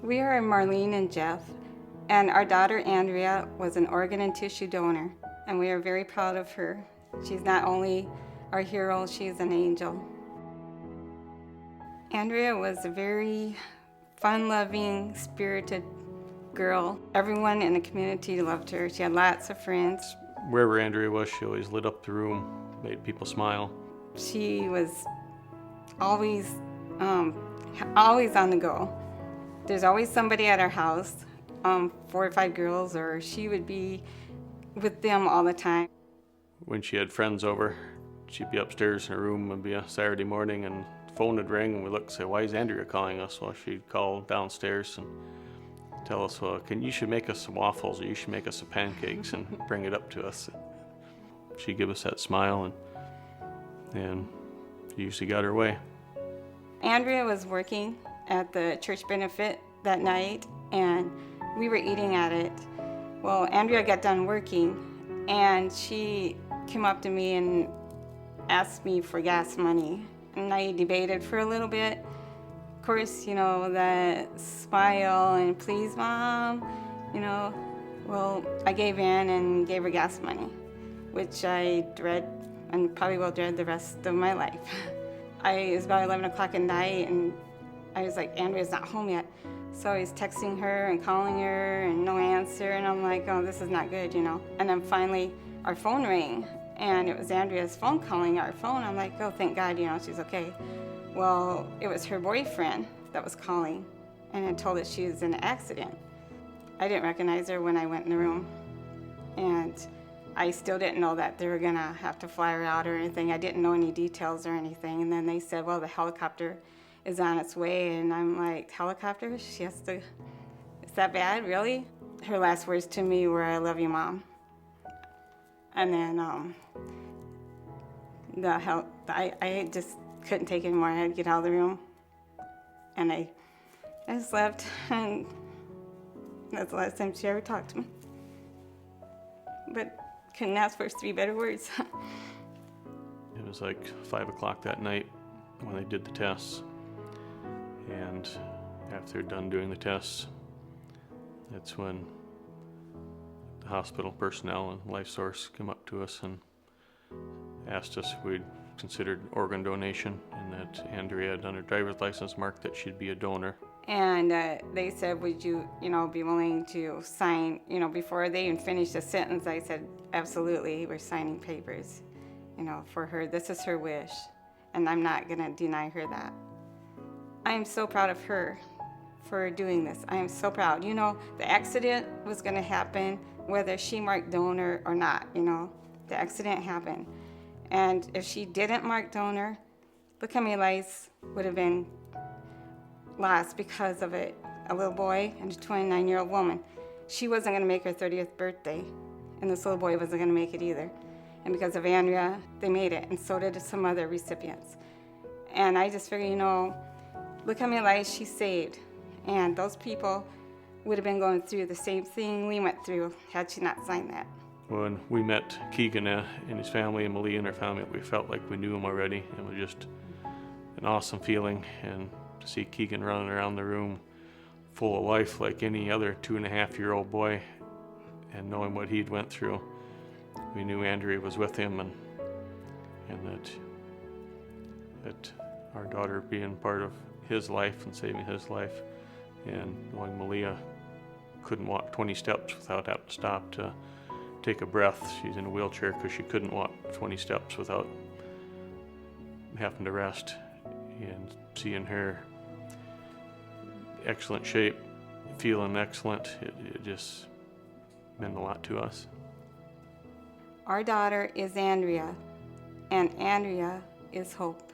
We are Marlene and Jeff, and our daughter Andrea was an organ and tissue donor, and we are very proud of her. She's not only our hero, she's an angel. Andrea was a very fun-loving, spirited girl. Everyone in the community loved her. She had lots of friends. Wherever Andrea was, she always lit up the room, made people smile. She was always on the go. There's always somebody at our house, 4 or 5 girls, or she would be with them all the time. When she had friends over, she'd be upstairs in her room. It'd be a Saturday morning and the phone would ring and we'd look and say, "Why is Andrea calling us?" Well, she'd call downstairs and tell us, "Well, you should make us some waffles or you should make us some pancakes," and bring it up to us. She'd give us that smile and usually got her way. Andrea was working at the church benefit that night, and we were eating at it. Well, Andrea got done working, and she came up to me and asked me for gas money. And I debated for a little bit. Of course, that smile and "Please, Mom," Well, I gave in and gave her gas money, which I dread and probably will dread the rest of my life. It was about 11 o'clock at night, and I was like, Andrea's not home yet. So I was texting her and calling her and no answer, and I'm like, oh, this is not good, And then finally our phone rang, and it was Andrea's phone calling our phone. I'm like, oh, thank God, she's okay. Well, it was her boyfriend that was calling, and had told us she was in an accident. I didn't recognize her when I went in the room, and I still didn't know that they were gonna have to fly her out or anything. I didn't know any details or anything. And then they said, well, the helicopter is on its way. And I'm like, helicopter? She has to, is that bad, really? Her last words to me were, "I love you, Mom." And then I just couldn't take it anymore. I had to get out of the room. And I just left, and that's the last time she ever talked to me. But couldn't ask for 3 better words. It was like 5 o'clock that night when they did the tests. And after they're done doing the tests, that's when the hospital personnel and Life Source came up to us and asked us if we'd considered organ donation, and that Andrea had on her driver's license marked that she'd be a donor. And they said, would you, be willing to sign, before they even finished the sentence, I said, absolutely, we're signing papers, for her. This is her wish, and I'm not gonna deny her that. I am so proud of her for doing this. I am so proud. The accident was gonna happen whether she marked donor or not, The accident happened. And if she didn't mark donor, look how many lives would have been lost because of it. A little boy and a 29-year-old woman. She wasn't gonna make her 30th birthday, and this little boy wasn't gonna make it either. And because of Andrea, they made it, and so did some other recipients. And I just figure, look how many lives she saved. And those people would have been going through the same thing we went through had she not signed that. When we met Keegan and his family and Malia and her family, we felt like we knew him already. It was just an awesome feeling, and to see Keegan running around the room full of life like any other 2.5-year-old boy, and knowing what he'd went through, we knew Andrea was with him, and that our daughter being part of his life and saving his life, and knowing Malia couldn't walk 20 steps without having to stop to take a breath. She's in a wheelchair because she couldn't walk 20 steps without having to rest, and seeing her excellent shape, feeling excellent, it just meant a lot to us. Our daughter is Andrea, and Andrea is hope.